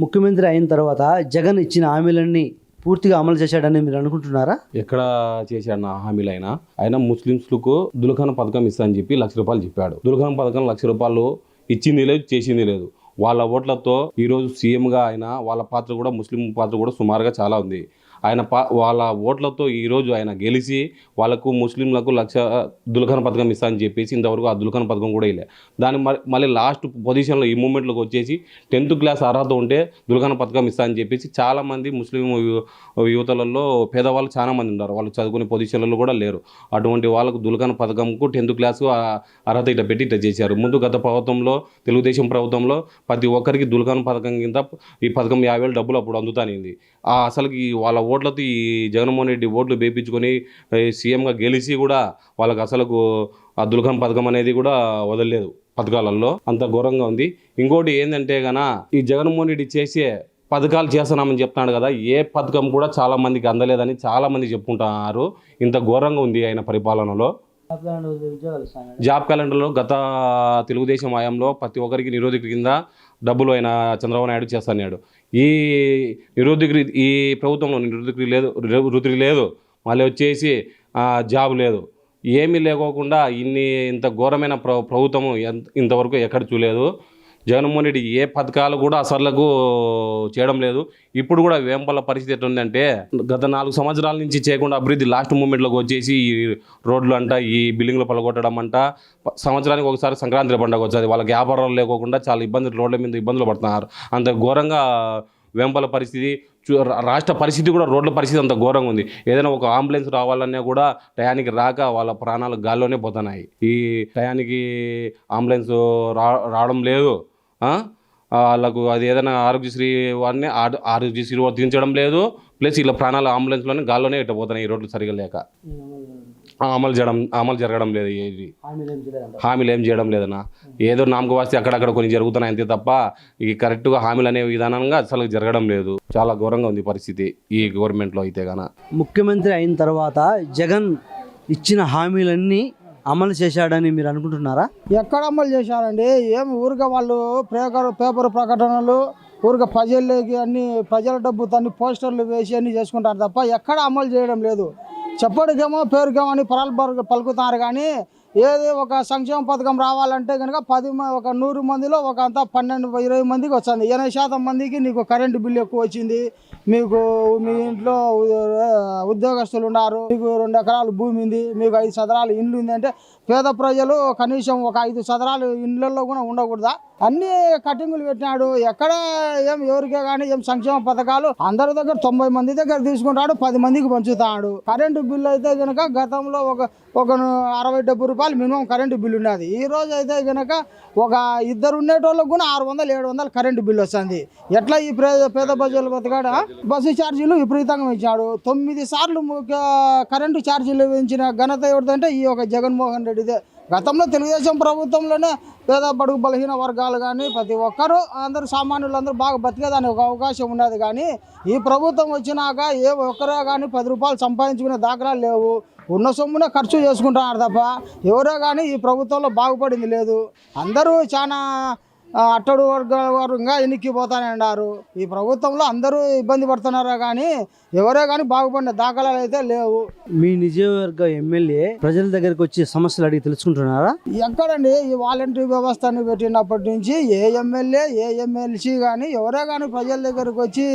ముఖ్యమంత్రి అయిన తర్వాత జగన్ ఇచ్చిన హామీలన్నీ పూర్తిగా అమలు చేశాడని మీరు అనుకుంటున్నారా? ఎక్కడ చేశాడు నా హామీలైనా ఆయన ముస్లింస్లకు దుల్ఖాన్ పథకం ఇస్తా అని చెప్పి ₹1,00,000 చెప్పాడు. దుల్ఖాన్ పథకం ₹1,00,000 ఇచ్చింది లేదు, చేసింది లేదు. వాళ్ళ ఓట్లతో ఈరోజు సీఎంగా ఆయన వాళ్ళ పాత్ర కూడా ముస్లిం పాత్ర కూడా సుమారుగా చాలా ఉంది. ఆయన వాళ్ళ ఓట్లతో ఈరోజు ఆయన గెలిచి వాళ్ళకు ముస్లింలకు దుల్ఖాన్ పథకం ఇస్తా అని చెప్పేసి ఇంతవరకు ఆ దుల్ఖాన్ పథకం కూడా ఇలే. దాని మళ్ళీ లాస్ట్ పొజిషన్లో ఈ మూమెంట్లోకి వచ్చేసి 10th క్లాస్ అర్హత ఉంటే దుల్ఖాన్ పథకం ఇస్తా అని చెప్పేసి చాలామంది ముస్లిం యువతలలో పేదవాళ్ళు చాలా మంది ఉన్నారు. వాళ్ళు చదువుకునే పొజిషన్లలో కూడా లేరు. అటువంటి వాళ్ళకు దుల్ఖాన్ పథకంకు 10th క్లాస్ అర్హత ఇట్లా పెట్టి ఇట్లా చేశారు. ముందు గత ప్రభుత్వంలో తెలుగుదేశం ప్రభుత్వంలో ప్రతి ఒక్కరికి దుల్ఖాన్ పథకం కింద ఈ పథకం 50,000 డబ్బులు అప్పుడు అందుతానింది. అసలుకి వాళ్ళ ఓట్లతో ఈ జగన్మోహన్ రెడ్డి ఓట్లు వేయించుకొని సీఎంగా గెలిచి కూడా వాళ్ళకి అసలుకు ఆ దుల్ఖాన్ పథకం అనేది కూడా వదలలేదు. పథకాలలో అంత ఘోరంగా ఉంది. ఇంకోటి ఏంటంటే గన ఈ జగన్మోహన్ రెడ్డి చేసే పథకాలు చేస్తున్నామని చెప్తున్నాడు కదా, ఏ పథకం కూడా చాలా మందికి అందలేదని చాలా మంది చెప్పుకుంటున్నారు. ఇంత ఘోరంగా ఉంది ఆయన పరిపాలనలో. జాబ్ క్యాలెండర్లో గత తెలుగుదేశం హయాంలో ప్రతి ఒక్కరికి నిరోధక కింద డబ్బులు ఆయన చంద్రబాబు నాయుడు చేస్తున్నాడు. ఈ ఈ ప్రభుత్వంలో వృత్తి లేదు, మళ్ళీ వచ్చేసి జాబ్ లేదు, ఏమీ లేకోకుండా ఇంత ఘోరమైన ప్రభుత్వం ఇంతవరకు ఎక్కడ చూడలేదు. జగన్మోహన్ రెడ్డి ఏ పథకాలు కూడా అసలుకు చేయడం లేదు. ఇప్పుడు కూడా వేంపల్ల పరిస్థితి ఎట్లుందంటే గత 4 సంవత్సరాల నుంచి చేయకుండా అభివృద్ధి లాస్ట్ మూమెంట్లోకి వచ్చేసి ఈ రోడ్లు అంట, ఈ బిల్డింగ్లు పలగొట్టడం అంట, సంవత్సరానికి ఒకసారి సంక్రాంతి పండుగ వచ్చేది. వాళ్ళకి వ్యాపారాలు లేకోకుండా చాలా రోడ్ల మీద ఇబ్బందులు పడుతున్నారు. అంత ఘోరంగా వేంపల్ల పరిస్థితి, రాష్ట్ర పరిస్థితి కూడా రోడ్ల పరిస్థితి అంత ఘోరంగా ఉంది. ఏదైనా ఒక అంబులెన్స్ రావాలన్నా కూడా టయానికి రాక వాళ్ళ ప్రాణాలు గాల్లోనే పోతున్నాయి. ఈ టయానికి అంబులెన్స్ రావడం లేదు. వాళ్ళకు అది ఏదైనా ఆరోగ్యశ్రీ వారిని ఆరోగ్యశ్రీ దించడం లేదు. ప్లస్ ఇలా ప్రాణాలు అంబులెన్స్లోనే గాల్లోనే ఇట్టపోతున్నాయి ఈ రోడ్లు సరిగా లేక. అమలు జరగడం లేదు. ఏది హామీలు ఏం చేయడం లేదన్నా. ఏదో నామకు వాస్తే అక్కడక్కడ కొన్ని జరుగుతున్నాయి అంతే తప్ప ఈ కరెక్ట్గా హామీలు అనే విధానంగా అసలు జరగడం లేదు. చాలా ఘోరంగా ఉంది పరిస్థితి ఈ గవర్నమెంట్లో అయితే గాన. ముఖ్యమంత్రి అయిన తర్వాత జగన్ ఇచ్చిన హామీలన్నీ అమలు చేశాడని మీరు అనుకుంటున్నారా? ఎక్కడ అమలు చేశారండి? ఏమి ఊరిగా వాళ్ళు పేపర్ ప్రకటనలు ఊరిగా ప్రజల్లోకి అన్ని ప్రజల డబ్బు తన్ని పోస్టర్లు వేసి అన్నీ చేసుకుంటారు తప్ప ఎక్కడ అమలు చేయడం లేదు. చెప్పడికేమో పేరుకేమో అని పలుకుతారు కానీ ఏది ఒక సంక్షేమ పథకం రావాలంటే కనుక 100 మందిలో ఒక అంతా 12-20 మందికి వచ్చింది. 80% మందికి నీకు కరెంటు బిల్లు ఎక్కువ వచ్చింది. మీకు మీ ఇంట్లో ఉద్యోగస్తులు ఉన్నారు, మీకు 2 ఎకరాలు భూమి ఉంది, మీకు 5 చదరాలు ఇండ్లు ఉంది అంటే పేద ప్రజలు కనీసం ఒక 5 చదరాలు ఇండ్లలో కూడా ఉండకూడదా? అన్ని కటింగులు పెట్టినాడు. ఎక్కడ ఎవరికే కానీ ఏం సంక్షేమ పథకాలు అందరి దగ్గర 90 మంది దగ్గర తీసుకుంటాడు, 10 మందికి పంచుతాడు. కరెంటు బిల్లు అయితే కనుక గతంలో ఒక 60-70 రూపాయలు మినిమం కరెంటు బిల్లు ఉన్నది. ఈ రోజు అయితే కనుక ఒక 2 ఉండేటోళ్ళకు కూడా 600-700 కరెంటు బిల్లు వస్తుంది. ఎట్లా ఈ పేద ప్రజలు బతకాడ? బస్సు ఛార్జీలు విపరీతంగా ఇచ్చాడు. 9 సార్లు కరెంటు ఛార్జీలు పెంచిన ఘనత ఎవరిదంటే ఈ ఒక జగన్మోహన్ రెడ్డిదే. గతంలో తెలుగుదేశం ప్రభుత్వంలోనే పేద బడుగు బలహీన వర్గాలు కానీ ప్రతి ఒక్కరూ అందరూ సామాన్యులు అందరూ బాగా బతికేదానికి ఒక అవకాశం ఉన్నది. కానీ ఈ ప్రభుత్వం వచ్చినాక ఏ ఒక్కరే కానీ 10 రూపాయలు సంపాదించుకునే దాఖలాలు లేవు. ఉన్న సొమ్మునే ఖర్చు చేసుకుంటున్నారు తప్ప ఎవరో కానీ ఈ ప్రభుత్వంలో బాగుపడింది లేదు. అందరూ చాలా అట్టడు వర్గంగా ఎన్నిక్కిపోతానే అన్నారు. ఈ ప్రభుత్వంలో అందరూ ఇబ్బంది పడుతున్నారా కానీ ఎవరో కానీ బాగుపడిన దాఖలాలు అయితే లేవు. మీ నియోజకవర్గ ఎమ్మెల్యే ప్రజల దగ్గరకు వచ్చి సమస్యలు అడిగి తెలుసుకుంటున్నారా? ఎక్కడండి ఈ వాలంటరీ వ్యవస్థను పెట్టినప్పటి నుంచి ఏ ఎమ్మెల్యే ఏ ఎమ్మెల్సీ కానీ ఎవరో కానీ ప్రజల దగ్గరకు వచ్చి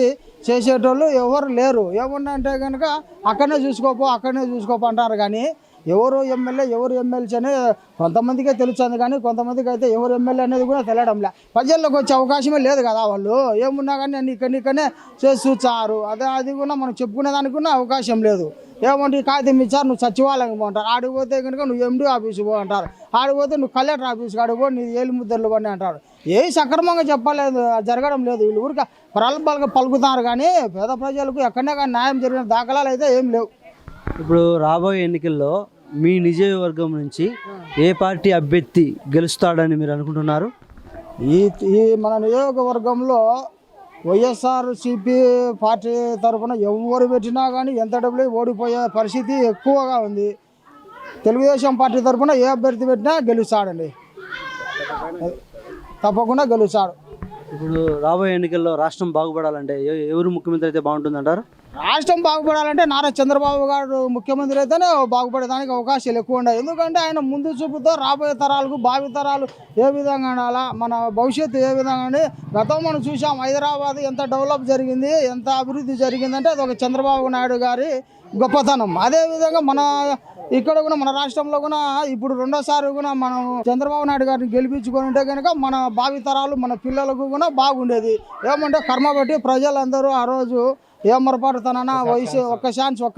చేసేటోళ్ళు ఎవరు లేరు. ఏమన్నా అంటే కనుక అక్కడనే చూసుకోపో అంటారు కానీ ఎవరు ఎమ్మెల్యే ఎవరు ఎమ్మెల్సీ అనే కొంతమందికే తెలుస్తుంది కానీ కొంతమందికి అయితే ఎవరు ఎమ్మెల్యే అనేది కూడా తెలియడంలే. ప్రజల్లోకి వచ్చే అవకాశమే లేదు కదా. వాళ్ళు ఏమున్నా కానీ అన్ని ఇక్కడనే చేసి చూచారు. అది కూడా మనం చెప్పుకునేదానికి కూడా అవకాశం లేదు. ఏమంటే ఈ కాగితం ఇచ్చారు, నువ్వు సచివాలయం పోంటారు, ఆడిపోతే కనుక నువ్వు ఎండి ఆఫీసు పో అంటారు, ఆడిపోతే నువ్వు కలెక్టర్ ఆఫీస్కి ఆడిపో, నీ ఏలు ముద్దర్లు పని అంటారు. ఏ సక్రమంగా చెప్పలేదు, జరగడం లేదు. వీళ్ళు ఊరిక ప్రగల్భాలుగా పలుకుతారు కానీ పేద ప్రజలకు ఎక్కడనే కానీ న్యాయం జరిగిన దాఖలాలు అయితే ఏం లేవు. ఇప్పుడు రాబోయే ఎన్నికల్లో మీ నియోజకవర్గం నుంచి ఏ పార్టీ అభ్యర్థి గెలుస్తాడని మీరు అనుకుంటున్నారు? ఈ మన నియోజకవర్గంలో వైఎస్ఆర్సీపీ పార్టీ తరఫున ఎవరు పెట్టినా కానీ ఎంత డబ్బులు ఓడిపోయే పరిస్థితి ఎక్కువగా ఉంది. తెలుగుదేశం పార్టీ తరఫున ఏ అభ్యర్థి పెట్టినా గెలుస్తాడండి, తప్పకుండా గెలుస్తాడు. ఇప్పుడు రాబోయే ఎన్నికల్లో రాష్ట్రం బాగుపడాలంటే ఎవరు ముఖ్యమంత్రి అయితే బాగుంటుందంటారు? రాష్ట్రం బాగుపడాలంటే నారా చంద్రబాబు గారు ముఖ్యమంత్రి అయితేనే బాగుపడేదానికి అవకాశాలు ఎక్కువ ఉన్నాయి. ఎందుకంటే ఆయన ముందు చూపుతో రాబోయే తరాలకు భావి తరాలు ఏ విధంగా ఉండాలా, మన భవిష్యత్తు ఏ విధంగా ఉంది. గతం మనం చూసాం హైదరాబాద్ ఎంత డెవలప్ జరిగింది, ఎంత అభివృద్ధి జరిగిందంటే అది ఒక చంద్రబాబు నాయుడు గారి గొప్పతనం. అదేవిధంగా మన ఇక్కడ కూడా మన రాష్ట్రంలో కూడా ఇప్పుడు రెండోసారి కూడా మనం చంద్రబాబు నాయుడు గారిని గెలిపించుకొని ఉంటే కనుక మన భావి తరాలు మన పిల్లలకు కూడా బాగుండేది. ఏమంటే కర్మ బట్టి ప్రజలందరూ ఆ రోజు ఏమరపాటుతనన్నా వయసు ఒక్క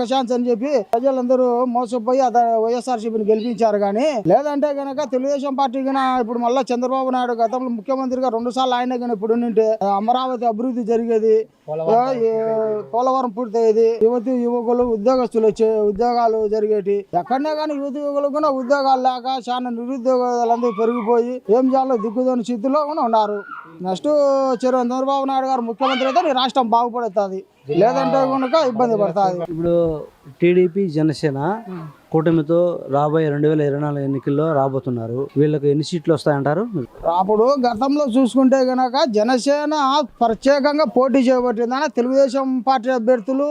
ఛాన్స్ అని చెప్పి ప్రజలందరూ మోసపోయి వైఎస్ఆర్సీపీని గెలిపించారు. కానీ లేదంటే కనుక తెలుగుదేశం పార్టీ కన్నా ఇప్పుడు మళ్ళీ చంద్రబాబు నాయుడు గతంలో ముఖ్యమంత్రిగా 2 సార్లు ఆయన కానీ ఇప్పుడు ఉంటే అమరావతి అభివృద్ధి జరిగేది, పోలవరం పూర్తయ్యేది, యువకులు ఉద్యోగస్తులు వచ్చే ఉద్యోగాలు జరిగేటి. ఎక్కడనే కానీ యువకులు కూడా ఉద్యోగాలు లేక చాలా నిరుద్యోగాలందరూ పెరిగిపోయి ఏం చేయాలో దిక్కుదోని స్థితిలో కూడా ఉన్నారు. నెక్స్ట్ చంద్రబాబు నాయుడు గారు ముఖ్యమంత్రి అయితే ఈ రాష్ట్రం బాగుపడుతుంది, లేదంటే కనుక ఇబ్బంది పడుతుంది. ఇప్పుడు టీడీపీ జనసేన కూటమితో రాబోయే 2024 ఎన్నికల్లో రాబోతున్నారు. వీళ్ళకి ఎన్ని సీట్లు వస్తాయంటారు? అప్పుడు గతంలో చూసుకుంటే గనక జనసేన ప్రత్యేకంగా పోటీ చేయబట్టిందని తెలుగుదేశం పార్టీ అభ్యర్థులు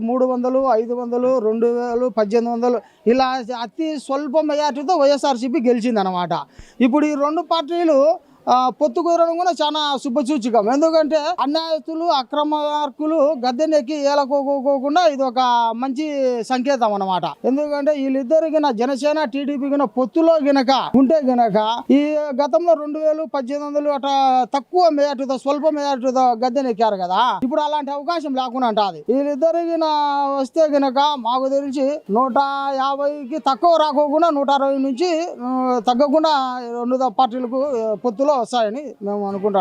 300, 500, 2000, 1800 ఇలా అతి స్వల్ప మెజార్టీతో వైఎస్ఆర్సీపీ గెలిచిందనమాట. ఇప్పుడు ఈ రెండు పార్టీలు పొత్తు కుదరడం కూడా చాలా శుభసూచకం. ఎందుకంటే అన్యాయస్తులు అక్రమార్కులు గద్దెనెక్కి ఏలకోకుండా ఇది ఒక మంచి సంకేతం అన్నమాట. ఎందుకంటే వీళ్ళిద్దరికి జనసేన టీడీపీ గిన పొత్తులో గినక ఉంటే గినక ఈ గతంలో 2000, 1800 అట్లా తక్కువ మెజార్టీతో స్వల్ప మెజార్టీతో గద్దెనెక్కారు కదా. ఇప్పుడు అలాంటి అవకాశం లేకుండా ఉంటుంది. వీళ్ళిద్దరికి వస్తే గినక మాకు తెలిసి 150కి తక్కువ రాకోకుండా 160 నుంచి తగ్గకుండా రెండు పార్టీలకు పొత్తులో వస్తాయని మేము అనుకుంటున్నాం.